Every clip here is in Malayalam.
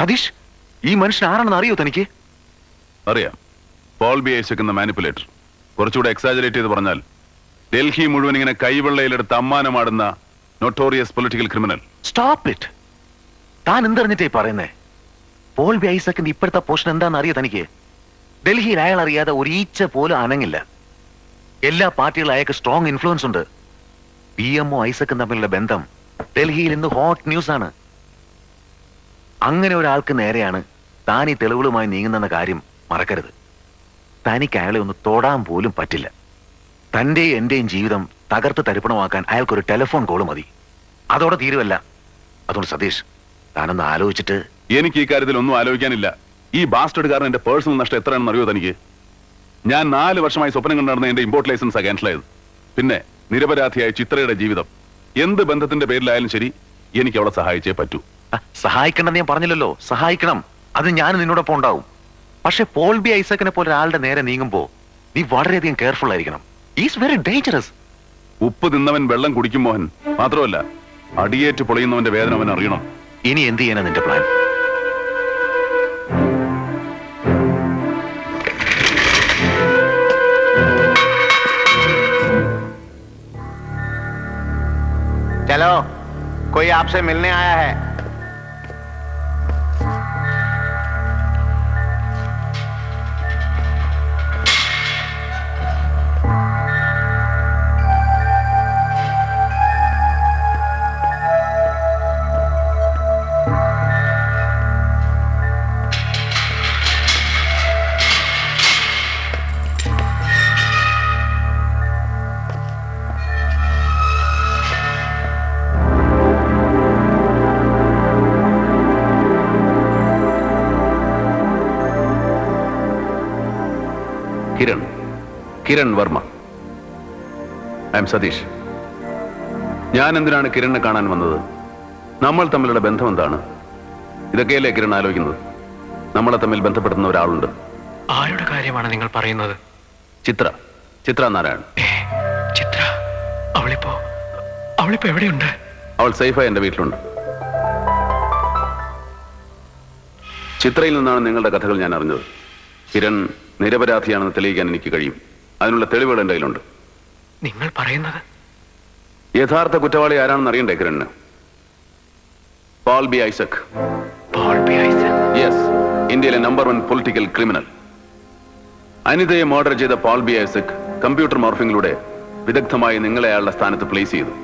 സതീഷ്, ഈ മനുഷ്യൻ ആരാണെന്ന് അറിയോ തനിക്ക്? അറിയാം. പോൾ ബി ഐസക് എന്ന മാനിപ്പുലേറ്റർ. കുറച്ചുകൂടെ എക്സാജറേറ്റ് ചെയ്ത് പറഞ്ഞാൽ ഡൽഹി മുഴുവൻ ഇങ്ങനെ കൈവെള്ളയിലെടുത്ത് അമ്മാനമാടുന്ന notorious political criminal. Stop it. താൻ എന്തറിഞ്ഞിട്ടേ പറയുന്നേ? പോൾ ബി ഐസക്കിന്റെ ഇപ്പോഴത്തെ പോഷൻ എന്താണെന്ന് അറിയോ തനിക്ക്? ഡൽഹിയിൽ അയാൾ അറിയാതെ ഒരു ഈച്ച പോലും അനങ്ങില്ല. എല്ലാ പാർട്ടികളും അയാൾക്ക് സ്ട്രോങ് ഇൻഫ്ലുവൻസ് ഉണ്ട്. PMO ഐസക്കും തമ്മിലുള്ള ബന്ധം ഡൽഹിയിൽ ഇന്ന് ഹോട്ട് ന്യൂസ് ആണ്. അങ്ങനെ ഒരാൾക്ക് നേരെയാണ് താൻ ഈ തെളിവുകളുമായി നീങ്ങുന്നെന്ന കാര്യം മറക്കരുത്. തനിക്ക് അയാളെ ഒന്ന് തൊടാൻ പോലും പറ്റില്ല. തന്റെയും എന്റെയും ജീവിതം തകർത്ത് തരിപ്പണമാക്കാൻ അയാൾക്കൊരു ടെലിഫോൺ കോള് മതി. അതോടെ തീരുവല്ല. അതുകൊണ്ട് സതീഷ്, താനൊന്ന് ആലോചിച്ചിട്ട്. എനിക്ക് ഈ കാര്യത്തിൽ ഒന്നും ആലോചിക്കാനില്ല. ഈ ബാസ്റ്റഡ് കാരണം എന്റെ പേഴ്സണൽ നഷ്ടം എത്രയാണെന്ന് അറിയോ തനിക്ക്? ഞാൻ 4 വർഷമായി സ്വപ്നം കണ്ടു നടന്ന എന്റെ ഇമ്പോർട്ട് ലൈസൻസ് ക്യാൻസലായത്. പിന്നെ നിരപരാധിയായ ചിത്രയുടെ ജീവിതം എന്ത് ബന്ധത്തിന്റെ പേരിലായാലും ശരി, എനിക്ക് അവളെ സഹായിച്ചേ പറ്റൂ. സഹായിക്കണമെന്ന് ഞാൻ പറഞ്ഞില്ലല്ലോ. സഹായിക്കണം, അത് ഞാൻ നിന്നോടൊപ്പം ഉണ്ടാവും. പക്ഷെ പോൾ ബി ഐസക്കിനെ പോലെ ഒരാളുടെ നേരെ നീങ്ങുമ്പോ നീ വളരെയധികം കെയർഫുൾ ആയിരിക്കണം. Is very dangerous. ഉപ്പ് തിന്നവൻ വെള്ളം കുടിക്കും മോഹൻ. മാത്രമല്ല, അടിയേറ്റ് പൊളിയുന്നവന്റെ വേദന അവൻ അറിയണം. ഇനി എന്ത് ചെയ്യാനാ നിന്റെ പ്ലാൻ? चलो, कोई आपसे मिलने आया है. കിരൺ വർമ്മ. I'm Satish. ഞാൻ എന്തിനാണ് കിരണിനെ കാണാൻ വന്നത്? നമ്മൾ തമ്മിലുള്ള ബന്ധം എന്താണ്? ഇതൊക്കെയല്ലേ കിരൺ ആലോചിക്കുന്നത്? നമ്മളെ തമ്മിൽ ബന്ധപ്പെടുന്ന ഒരാളുണ്ട്. ആരുടെ കാര്യമാണ് നിങ്ങൾ പറയുന്നത്? ചിത്ര നാരായൺ. ചിത്ര? അവളിപ്പോ എവിടെയുണ്ട്? അവൾ സേഫായി എന്റെ വീട്ടിലുണ്ട്. ചിത്രയിൽ നിന്നാണ് നിങ്ങളുടെ കഥകൾ ഞാൻ അറിഞ്ഞത്. കിരൺ നിരപരാധിയാണെന്ന് തെളിയിക്കാൻ എനിക്ക് കഴിയും. അതിനുള്ള തെളിവുകൾ എന്റെ കയ്യിലുണ്ട്. നിങ്ങൾ പറയുന്നത്? യഥാർത്ഥ കുറ്റവാളി ആരാണെന്ന് അറിയണ്ടേ കിരണിന്? Paul B Isaac. Paul B Isaac? Yes, ഇന്ത്യയിലെ നമ്പർ 1 പൊളിറ്റിക്കൽ ക്രിമിനൽ. അനിതയെ മർഡർ ചെയ്ത പോൾ ബി ഐസക് കമ്പ്യൂട്ടർ മോർഫിംഗിലൂടെ വിദഗ്ധമായി നിങ്ങളെ അയാളുടെ സ്ഥാനത്ത് പ്ലേസ് ചെയ്തു.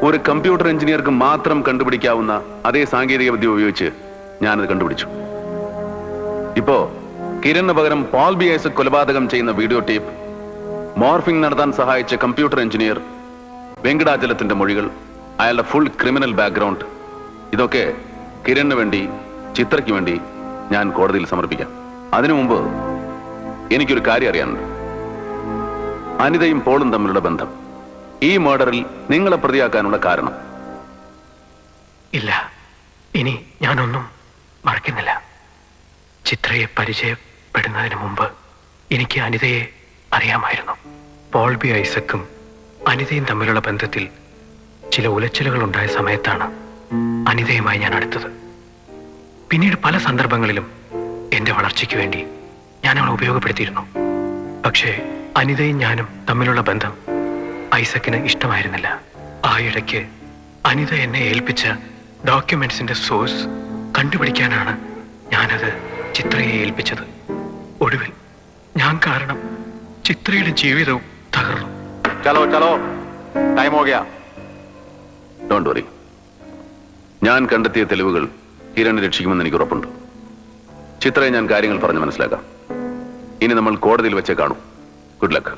ഒരു കമ്പ്യൂട്ടർ എഞ്ചിനീയർക്ക് മാത്രം കണ്ടുപിടിക്കാവുന്ന അതേ സാങ്കേതിക വിദ്യ ഉപയോഗിച്ച് ഞാനത് കണ്ടുപിടിച്ചു. ഇപ്പോ കിരണിന് പകരം പോൾ ബി ഐസക് കൊലപാതകം ചെയ്യുന്ന വീഡിയോ ടേപ്പ്, മോർഫിംഗ് നടത്താൻ സഹായിച്ച കമ്പ്യൂട്ടർ എഞ്ചിനീയർ വെങ്കടാചലത്തിന്റെ മൊഴികൾ, അയാളുടെ ഫുൾ ക്രിമിനൽ ബാക്ക്ഗ്രൗണ്ട്, ഇതൊക്കെ കിരണിന് വേണ്ടി, ചിത്രയ്ക്ക് വേണ്ടി ഞാൻ കോടതിയിൽ സമർപ്പിക്കാം. അതിനു മുമ്പ് എനിക്കൊരു കാര്യം അറിയാനുണ്ട്. അനിതയും പോളും തമ്മിലുള്ള ബന്ധം, ഈ മർഡറിൽ നിങ്ങളെ പ്രതിയാക്കാനുള്ള കാരണം. ഇല്ല, ഇനി ഞാനൊന്നും മറക്കുന്നില്ല. ചിത്രയെ പരിചയപ്പെടുന്നതിന് മുമ്പ് എനിക്ക് അനിതയെ അറിയാമായിരുന്നു. പോൾ ബി ഐസക്കും അനിതയും തമ്മിലുള്ള ബന്ധത്തിൽ ചില ഉലച്ചിലുകൾ ഉണ്ടായ സമയത്താണ് അനിതയുമായി ഞാൻ അടുത്തത്. പിന്നീട് പല സന്ദർഭങ്ങളിലും എന്റെ വളർച്ചയ്ക്ക് വേണ്ടി ഞാൻ അവളെ ഉപയോഗപ്പെടുത്തിയിരുന്നു. പക്ഷേ അനിതയും ഞാനും തമ്മിലുള്ള ബന്ധം ഐസക്കിന് ഇഷ്ടമായിരുന്നില്ല. ആ ഇടയ്ക്ക് അനിത എന്നെ ഏൽപ്പിച്ച ഡോക്യുമെന്റ്സിന്റെ സോഴ്സ് കണ്ടുപിടിക്കാനാണ് ഞാനത് ചിത്രയെ ഏൽപ്പിച്ചത്. ഒടുവിൽ ഞാൻ കാരണം ചിത്രയുടെ ജീവിതവും തകർന്നു. ചലോ ടൈം ഹോ ഗയാ. Don't worry. ഞാൻ കണ്ടെത്തിയ തെളിവുകൾ കിരണിനെ രക്ഷിക്കുമെന്ന് എനിക്ക് ഉറപ്പുണ്ട്. ചിത്രയെ ഞാൻ കാര്യങ്ങൾ പറഞ്ഞ് മനസ്സിലാക്കാം. ഇനി നമ്മൾ കോടതിയിൽ വെച്ചേ കാണൂ. Good luck.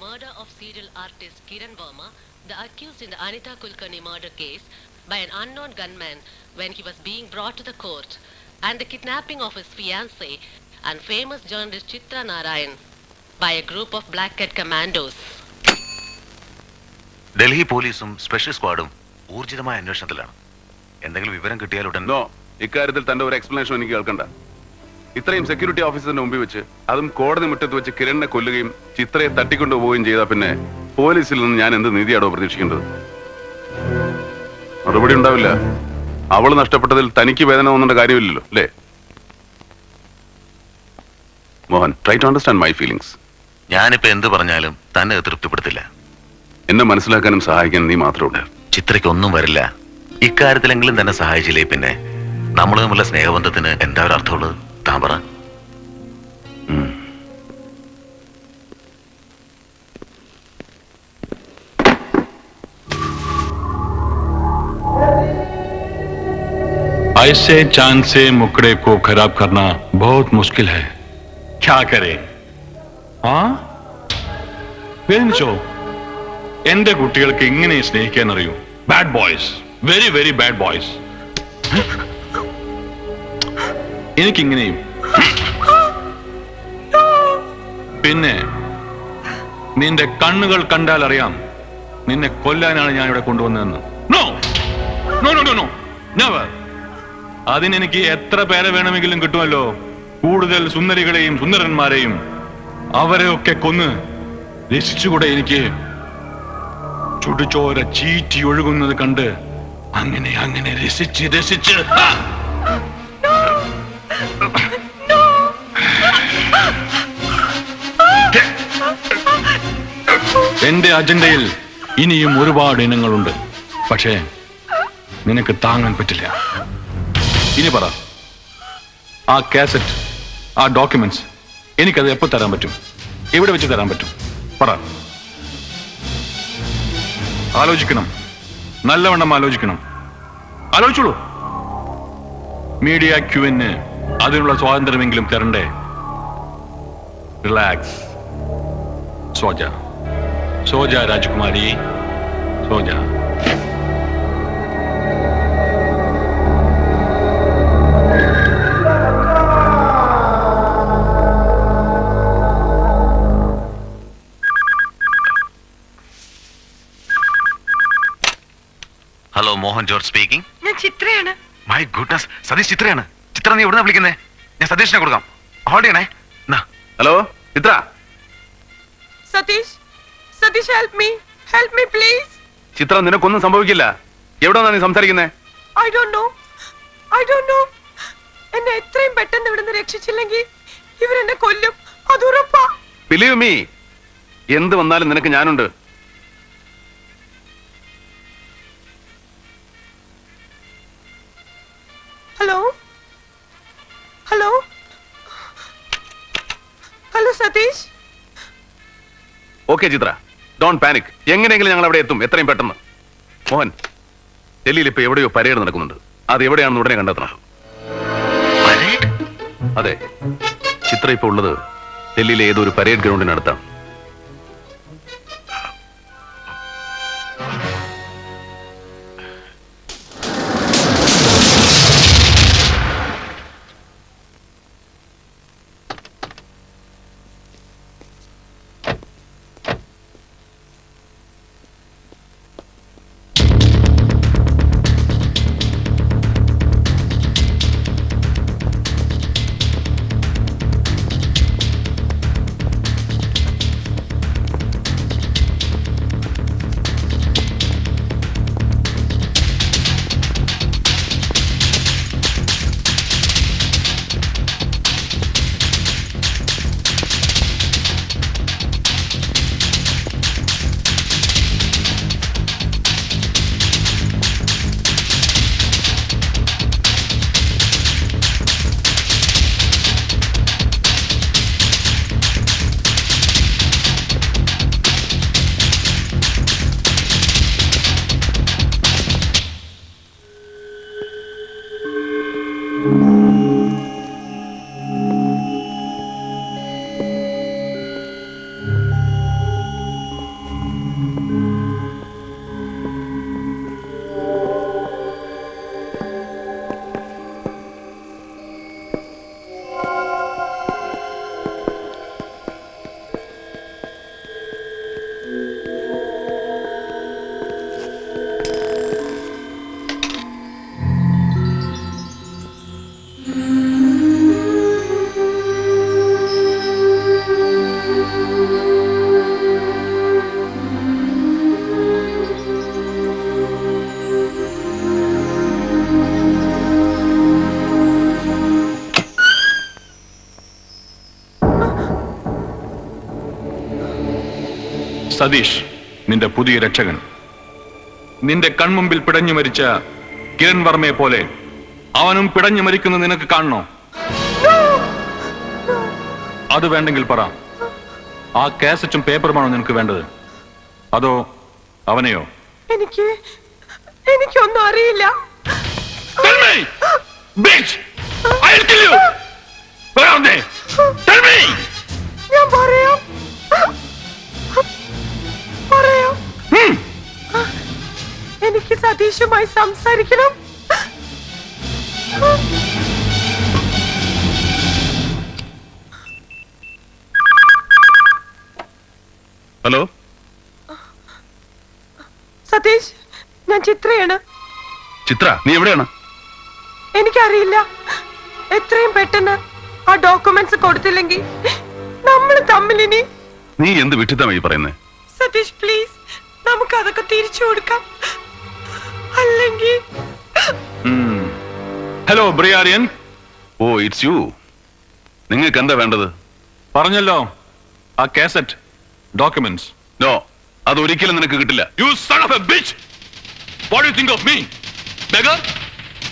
murder of serial artist Kiran Verma, the accused in the Anita Kulkarni murder case, by an unknown gunman when he was being brought to the court, and the kidnapping of his fiancée and famous journalist Chitra Narayan by a group of Black Cat commandos. Delhi പോലീസും സ്പെഷ്യൽ സ്ക്വാഡും ഊർജിതമായ അന്വേഷണത്തിലാണ്. എന്തെങ്കിലും വിവരം കിട്ടിയാലുടൻ നോ, ഇക്കാര്യത്തിൽ തന്റെ ഒരു എക്സ്പ്ലനേഷൻ എനിക്ക് കേൾക്കണ്ട. ഇത്രയും സെക്യൂരിറ്റി ഓഫീസറിന്റെ മുമ്പിൽ വെച്ച്, അതും കോടതി മുറ്റത്ത് വെച്ച് കിരണിനെ കൊല്ലുകയും ചിത്രയെ തട്ടിക്കൊണ്ടുപോവുകയും ചെയ്താൽ പിന്നെ പോലീസിൽ നിന്ന് ഞാൻ എന്ത് നീതിയാണോ പ്രതീക്ഷിക്കേണ്ടത്? മറുപടി ഉണ്ടാവില്ല. അവള് നഷ്ടപ്പെട്ടതിൽ തനിക്ക് വേദന തോന്നേണ്ട കാര്യമില്ലല്ലോ, അല്ലേ? Mohan, try to understand my feelings. ഞാനിപ്പോ എന്ത് പറഞ്ഞാലും തന്നെ അത് തൃപ്തിപ്പെടുത്തില്ല. എന്നെ മനസ്സിലാക്കാനും സഹായിക്കാനും നീ മാത്രമേ ഉള്ളൂ. ചിത്രയ്ക്ക് ഒന്നും വരില്ല. ഇക്കാര്യത്തിലെങ്കിലും തന്നെ സഹായിച്ചില്ലേ പിന്നെ നമ്മൾ തമ്മിലുള്ള സ്നേഹബന്ധത്തിന് എന്താ ഒരു അർത്ഥമുള്ളത്? താൻ പറ. ऐसे चांद से मुकड़े को खराब करना बहुत मुश्किल है. क्या करें? हाँ, എന്റെ കുട്ടികൾക്ക് ഇങ്ങനെ സ്നേഹിക്കാൻ അറിയൂ. Bad boys, very very bad boys. എനിക്കിങ്ങനെയും. പിന്നെ നിന്റെ കണ്ണുകൾ കണ്ടാൽ അറിയാം നിന്നെ കൊല്ലാനാണ് ഞാൻ ഇവിടെ കൊണ്ടുവന്നതെന്ന്. No no no no no, never. അതിനെനിക്ക് എത്ര പേരെ വേണമെങ്കിലും കിട്ടുമല്ലോ. കൂടുതൽ സുന്ദരികളെയും സുന്ദരന്മാരെയും അവരെയൊക്കെ കൊന്ന് രസിച്ചുകൂടെ എനിക്ക്? ചുടുചോര ചീറ്റി ഒഴുകുന്നത് കണ്ട് അങ്ങനെ അങ്ങനെ രസിച്ച് രസിച്ച് എന്റെ അജണ്ടയിൽ ഇനിയും ഒരുപാട് ഇനങ്ങളുണ്ട്. പക്ഷേ നിനക്ക് താങ്ങാൻ പറ്റില്ല. ഇനി പറ, ആ കാസറ്റ്, ആ ഡോക്യുമെന്റ്സ് എനിക്കത് എപ്പോ തരാൻ പറ്റും? എവിടെ വെച്ച് തരാൻ പറ്റും? പറ. ആലോചിക്കണം, നല്ലവണ്ണം ആലോചിക്കണം. ആലോചിച്ചോളൂ. മീഡിയ ക്യൂവിന് അതിനുള്ള സ്വാതന്ത്ര്യമെങ്കിലും തരണ്ടേ? റിലാക്സ്. സോജ സോജ രാജകുമാരി, Soja. Hello, Mohan George speaking. ഞാൻ ചിത്രയാണ്. മൈ ഗുഡ്നസ്, സതീഷ് ചിത്രയാണ്. ചിത്ര, നീ എവിടുന്നാ വിളിക്കുന്നേ? ഞാൻ സതീഷിനെ കൊടുക്കാം. ഹോൾഡ് ചെയ്യണേ. Hello Chitra. Satish, Satish help me please. Chitra, നിനക്കൊന്നും സംഭവിക്കില്ല. എവിടെന്നാ നീ സംസാരിക്കുന്നേ? I don't know. എന്നെ എത്രയും പെട്ടെന്ന് ഇവിടുന്ന് രക്ഷിച്ചില്ലെങ്കിൽ ഇവരെന്നെ കൊല്ലും, അത് ഉറപ്പാ. ബിലീവ് മീ, എന്ത് വന്നാലും നിനക്ക് ഞാനുണ്ട്. Hello Satish. Okay Chitra, don't panic. എങ്ങനെയെങ്കിലും ഞങ്ങൾ അവിടെ എത്തും, എത്രയും പെട്ടെന്ന്. മോഹൻ, ഡൽഹിയിൽ ഇപ്പൊ എവിടെയോ പരേഡ് നടക്കുന്നുണ്ട്. അത് എവിടെയാണെന്ന് ഉടനെ കണ്ടെത്തണം. അതെ, ചിത്ര ഇപ്പൊ ഉള്ളത് ഡൽഹിയിലെ ഏതോ ഒരു പരേഡ് ഗ്രൗണ്ടിനടുത്താണ്. സതീഷ് നിന്റെ പുതിയ രക്ഷകൻ. നിന്റെ കൺമുമ്പിൽ പിടഞ്ഞു മരിച്ച കിരൺ വർമ്മയെ പോലെ അവനും പിടഞ്ഞു മരിക്കുന്ന നിനക്ക് കാണണോ? അത് വേണ്ടെങ്കിൽ പറ, ആ കാസറ്റും പേപ്പറുമാണോ നിനക്ക് വേണ്ടത്, അതോ അവനെയോ? എനിക്കൊന്നും അറിയില്ല. Tell me! Bitch! I'll kill you! Where are they? Tell me! ഞാൻ പറയാം. എനിക്ക് സതീഷുമായി സംസാരിക്കണം. ഹലോ സതീഷ്, ഞാൻ ചിത്രയാണ്. ചിത്ര, നീ എവിടെയാണ്? എനിക്കറിയില്ല. എത്രയും പെട്ടെന്ന് ആ ഡോക്യുമെന്റ്സ് കൊടുത്തില്ലെങ്കിൽ നമ്മൾ തമ്മിൽ ഇനി. നീ എന്ത് വിട്ടിത്തമായി പറയുന്നേ? സതീഷ് പ്ലീസ്, നമുക്ക് അതൊക്കെ തിരിച്ചു കൊടുക്കാം. അല്ലെങ്കിൽ ഹലോ ബ്രിയാരിയൻ. Oh, it's you. നിങ്ങൾക്ക് എന്താ വേണ്ടത്? പറഞ്ഞല്ലോ, ആ കാസറ്റ് ഡോക്യുമെന്റ്സ്. നോ, അത് ഒരിക്കലും നിനക്ക് കിട്ടില്ല. You son of a bitch! What do you think of me? Beggar?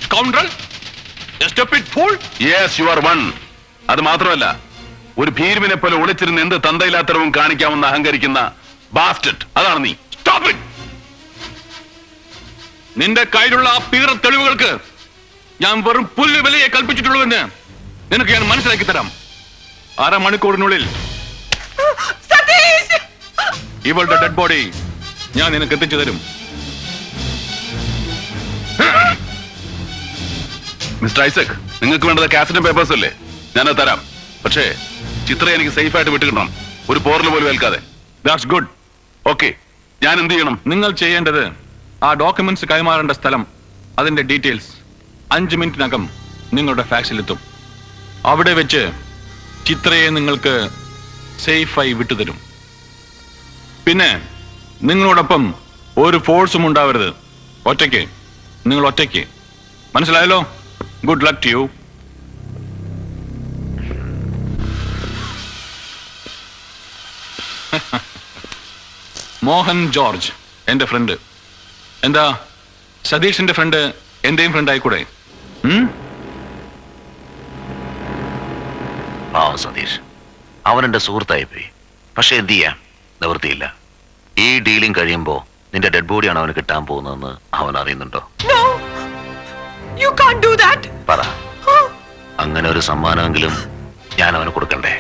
Scoundrel? A stupid fool? Yes, you are one. അത് മാത്രമല്ല, ഒരു ഭീരുവിനെ പോലെ ഒളിച്ചിരുന്ന് എന്ത് തന്തയില്ലാത്തരവും കാണിക്കാമെന്ന് അഹങ്കരിക്കുന്ന ബാസ്റ്റഡ്, അതാണ് നീ. Stop it! നിന്റെ കയ്യിലുള്ള ആ പീറ തെളിവുകൾക്ക് ഞാൻ വെറും പുല്ല് വിലയെ കൽപ്പിച്ചിട്ടുള്ളൂവെന്ന് നിനക്ക് ഞാൻ മനസ്സിലാക്കി തരാം. അരമണിക്കൂറിനുള്ളിൽ സതീഷ്, ഇവളുടെ ഡെഡ് ബോഡി ഞാൻ നിനക്ക് എത്തിച്ചു തരും. മിസ്റ്റർ ഐസക്, നിങ്ങൾക്ക് വേണ്ടത് കാസറ്റും പേപ്പേഴ്സും അല്ലേ? ഞാനത് തരാം. പക്ഷേ ചിത്രയെ എനിക്ക് സേഫ് ആയിട്ട് വിട്ടുകിട്ടണം, ഒരു പോറൽ പോലും ഏൽക്കാതെ. That's good. ഓക്കെ, ഞാൻ എന്ത് ചെയ്യണം? നിങ്ങൾ ചെയ്യേണ്ടത് ആ ഡോക്യുമെന്റ്സ് കൈമാറേണ്ട സ്ഥലം, അതിന്റെ ഡീറ്റെയിൽസ് 5 മിനിറ്റിനകം നിങ്ങളുടെ ഫാക്സിലെത്തും. അവിടെ വെച്ച് ചിത്രയെ നിങ്ങൾക്ക് സേഫായി വിട്ടുതരും. പിന്നെ നിങ്ങളോടൊപ്പം ഒരു ഫോഴ്സും ഉണ്ടാവരുത്. ഒറ്റയ്ക്ക്, നിങ്ങൾ ഒറ്റയ്ക്ക്. മനസ്സിലായല്ലോ? Good luck to you. Mohan George എന്റെ ഫ്രണ്ട്. എന്താ സതീഷിന്റെ ഫ്രണ്ട് എന്റെയും ഫ്രണ്ട് ആയിക്കൂടെ? പാവം സതീഷ്, അവനെന്റെ സുഹൃത്തായി പോയി. പക്ഷെ എന്ത് ചെയ്യാം, നിവൃത്തിയില്ല. ഈ ഡീലിംഗ് കഴിയുമ്പോ നിന്റെ ഡെഡ് ബോഡിയാണ് അവന് കിട്ടാൻ പോകുന്നതെന്ന് അവൻ അറിയുന്നുണ്ടോ? no, you can't do that. പറ, അങ്ങനെ ഒരു സമ്മാനമെങ്കിലും ഞാൻ അവന് കൊടുക്കണ്ടേ?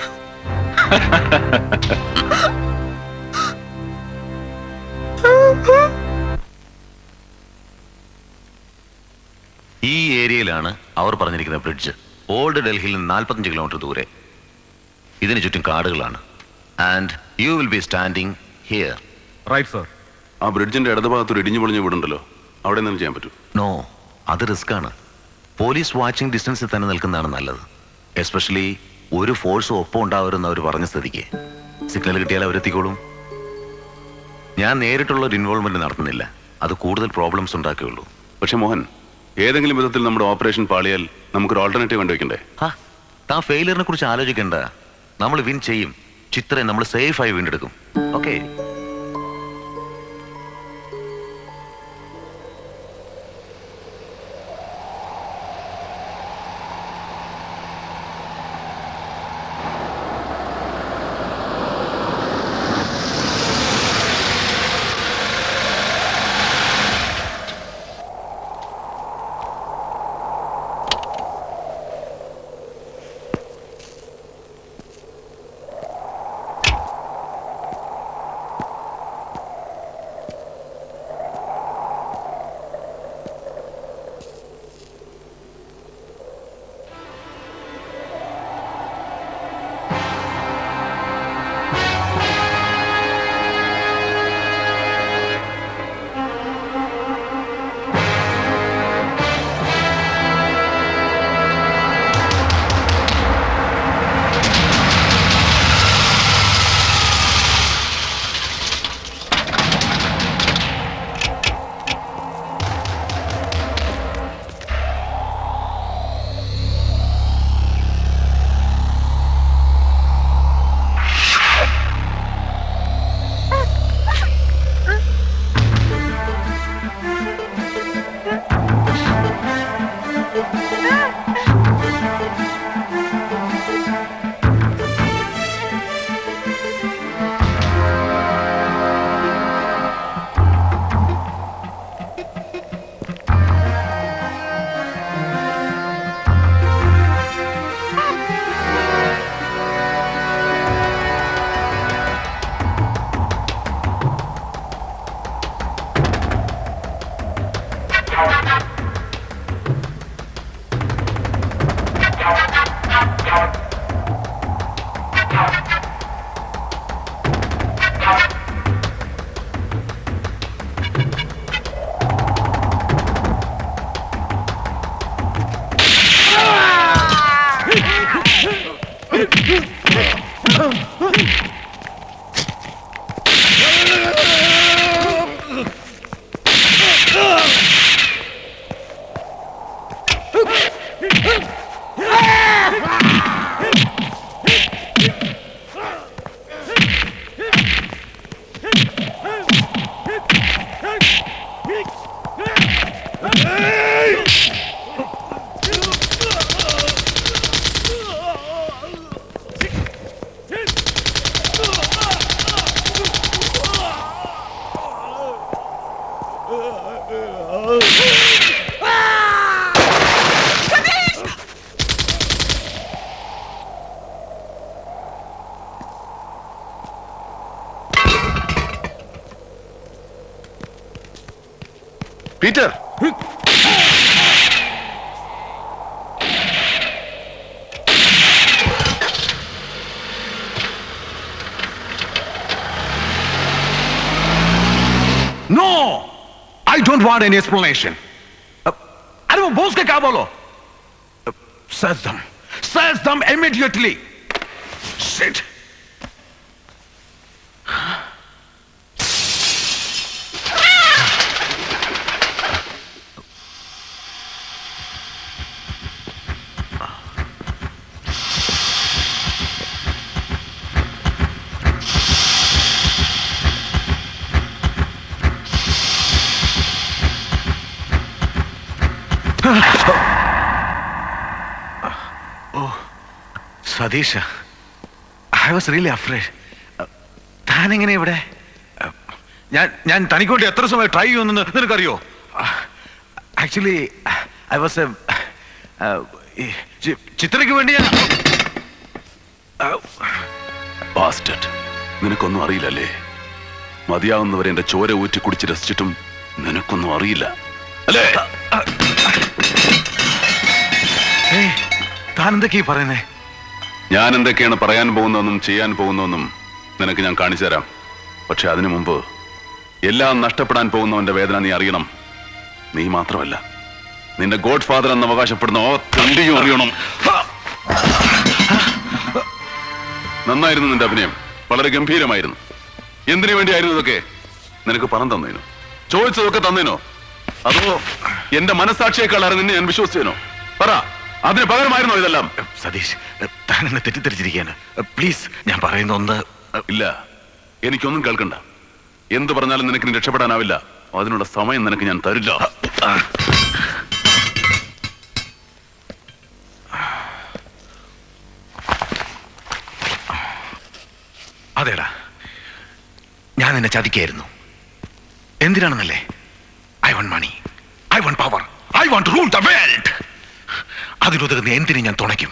ഈ ഏരിയയിലാണ് അവർ പറഞ്ഞിരിക്കുന്ന ബ്രിഡ്ജ്. ഓൾഡ് ഡൽഹിയിൽ നിന്ന് 45 കിലോമീറ്റർ ദൂരെ. ഇതിന് ചുറ്റും കാടുകളാണ്. And you will be standing here. Right sir. ആ ബ്രിഡ്ജിന്റെ ഇടതുഭാഗത്ത് ഒരു ഇടിഞ്ഞു പൊളിഞ്ഞ വീടുണ്ടല്ലോ, അവിടെ നിന്ന് ചെയ്യാൻ പറ്റൂ? നോ, അത് റിസ്ക് ആണ്. പോലീസ് വാച്ചിങ് ഡിസ്റ്റൻസിൽ തന്നെ നിൽക്കുന്നതാണ് നല്ലത്. എസ്പെഷ്യലി ഒരു ഫോഴ്സും ഒപ്പം ഉണ്ടാവരുമെന്ന് അവർ പറഞ്ഞ സ്ഥിതിക്ക് സിഗ്നൽ കിട്ടിയാൽ അവരെത്തിക്കോളും. ഞാൻ നേരിട്ടുള്ള ഒരു ഇൻവോൾവ്മെന്റ് നടത്തുന്നില്ല, അത് കൂടുതൽ പ്രോബ്ലംസ് ഉണ്ടാക്കുകയുള്ളൂ. പക്ഷെ മോഹൻ, ഏതെങ്കിലും വിധത്തിൽ നമ്മുടെ ഓപ്പറേഷൻ പാളിയാൽ നമുക്കൊരു ഓൾട്ടർനേറ്റീവ് കണ്ടുവെക്കണ്ടേ? താൻ ഫെയിലിയറിനെ കുറിച്ച് ആലോചിക്കേണ്ട. നമ്മൾ വിൻ ചെയ്യും. ചിത്രയെ നമ്മൾ സേഫായി വീണ്ടെടുക്കും. Okay? Peter, No! I don't want any explanation. अरे वो बॉस का क्या बोलो? Search them. Search them immediately. Shit. Satish, I was really afraid. താനെങ്ങനെ ഇവിടെ? ഞാൻ തനിക്ക് വേണ്ടി എത്ര സമയം ട്രൈ ചെയ്യുമെന്ന് നിനക്കറിയോ? ആക്ച്വലി ഐ വാസ് ചിത്രയ്ക്ക് വേണ്ടി ഞാൻ ബാസ്റ്റഡ്. നിനക്കൊന്നും അറിയില്ലല്ലേ? മതിയാവുന്നവരെ എന്റെ ചോര ഊറ്റി കുടിച്ച് രസിച്ചിട്ടും നിനക്കൊന്നും അറിയില്ല അല്ലേ? താൻ എന്തൊക്കെയാ പറയുന്നേ? ഞാൻ എന്തൊക്കെയാണ് പറയാൻ പോകുന്നതെന്നും ചെയ്യാൻ പോകുന്നതെന്നും നിനക്ക് ഞാൻ കാണിച്ചു തരാം. പക്ഷെ അതിനു മുമ്പ് എല്ലാം നഷ്ടപ്പെടാൻ പോകുന്നവന്റെ വേദന നീ അറിയണം. നീ മാത്രമല്ല, നിന്റെ ഗോഡ് ഫാദർ എന്ന് അവകാശപ്പെടുന്ന ഓ തണ്ടിയും അറിയണം. നന്നായിരുന്നു നിന്റെ അഭിനയം, വളരെ ഗംഭീരമായിരുന്നു. എന്തിനു വേണ്ടിയായിരുന്നു ഇതൊക്കെ? നിനക്ക് പണം തന്നേനോ? ചോദിച്ചതൊക്കെ തന്നേനോ? അതോ എന്റെ മനസ്സാക്ഷിയേക്കാളാണ് നിന്നെ ഞാൻ വിശ്വസിച്ചേനോ? പറ, അതിന് പകരമായിരുന്നോ ഇതെല്ലാം? സതീഷ്, താൻ എന്നെ തെറ്റിദ്ധരിച്ചിരിക്കുകയാണ്. പ്ലീസ്, ഞാൻ പറയുന്ന ഒന്ന്. ഇല്ല, എനിക്കൊന്നും കേൾക്കണ്ട. എന്ത് പറഞ്ഞാലും നിനക്ക് ഇനി രക്ഷപ്പെടാനാവില്ല. അതിനുള്ള സമയം നിനക്ക് ഞാൻ തരില്ല. അതേടാ, ഞാൻ നിന്നെ ചതിക്കായിരുന്നു. എന്തിനാണെന്നല്ലേ? I want money, I want power, I want rule the world. അതിലുതകുന്ന എന്തിനും ഞാൻ തുണയ്ക്കും.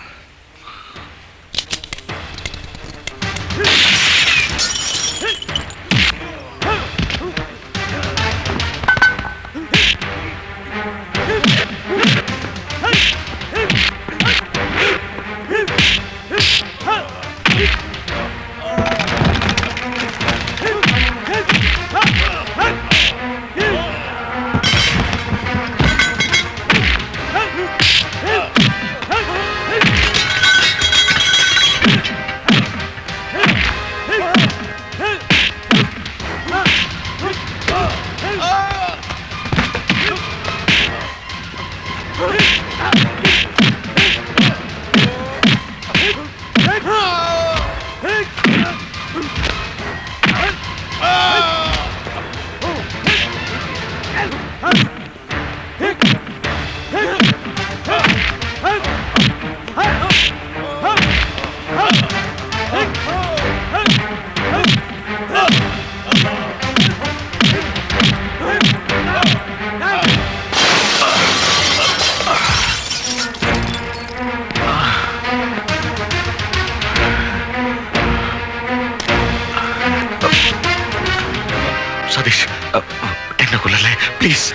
Please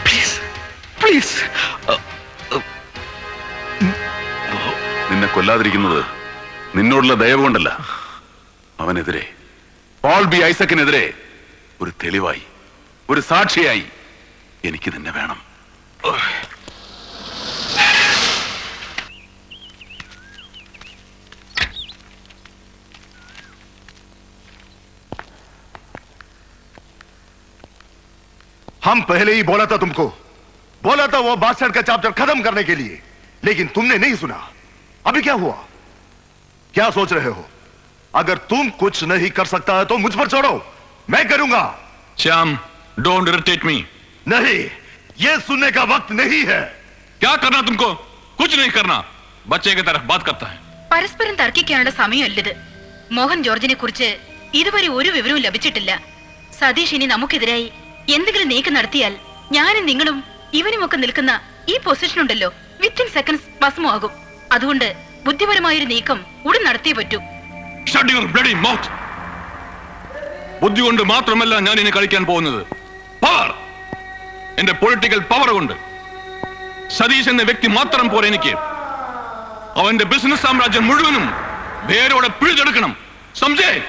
please please. നിന്നെ കൊല്ലാതിരിക്കുന്നത് നിന്നോടുള്ള ദയവ് കൊണ്ടല്ല, അവനെതിരെ, പോൾ ബി ഐസക്കിനെതിരെ ഒരു തെളിവായി, ഒരു സാക്ഷിയായി എനിക്ക് നിന്നെ വേണം. हम पहले ही बोला था तुमको, बोला था वो बास्टर्ड का चैप्टर खत्म करने के लिए, लेकिन तुमने नहीं सुना. अभी क्या हुआ? क्या सोच रहे हो? अगर तुम कुछ नहीं कर सकता है तो मुझ पर छोड़ो, मैं करूंगा. Shyam, don't irritate me. नहीं, ये सुनने का वक्त नहीं है. क्या करना तुमको? कुछ नहीं करना. बच्चे की तरफ बात करता है. പരസ്പരം തർക്കിക്കാനുള്ള സമയമല്ലത്. മോഹൻ ജോർജിനെ കുറിച്ച് ഇതുവരെ ഒരു വിവരവും ലഭിച്ചിട്ടില്ല. സതീഷ് ഇനി നമുക്കെതിരായി എന്തെങ്കിലും നീക്കം നടത്തിയാൽ ഞാനും നിങ്ങളും ഇവനുമൊക്കെ നിൽക്കുന്ന ഈ പൊസിഷൻ ഉണ്ടല്ലോ, വിത്തിൻ സെക്കൻഡ്സ് ഭസ്മമാകും. അതുകൊണ്ട് ബുദ്ധിപരമായൊരു നീക്കം ഉടൻ നടത്തിയേ പറ്റൂ. Shut your bloody mouth. ബുദ്ധി കൊണ്ട് മാത്രമല്ല ഞാൻ ഇനി കളിക്കാൻ പോകുന്നത്, പവർ, എന്റെ പൊളിറ്റിക്കൽ പവർ കൊണ്ട്. സതീഷ് എന്ന വ്യക്തി മാത്രം പോരെ എനിക്ക്. അവന്റെ ബിസിനസ് സാമ്രാജ്യം മുഴുവനും വേരോടെ പിഴുതെടുക്കണം. സംജയ്.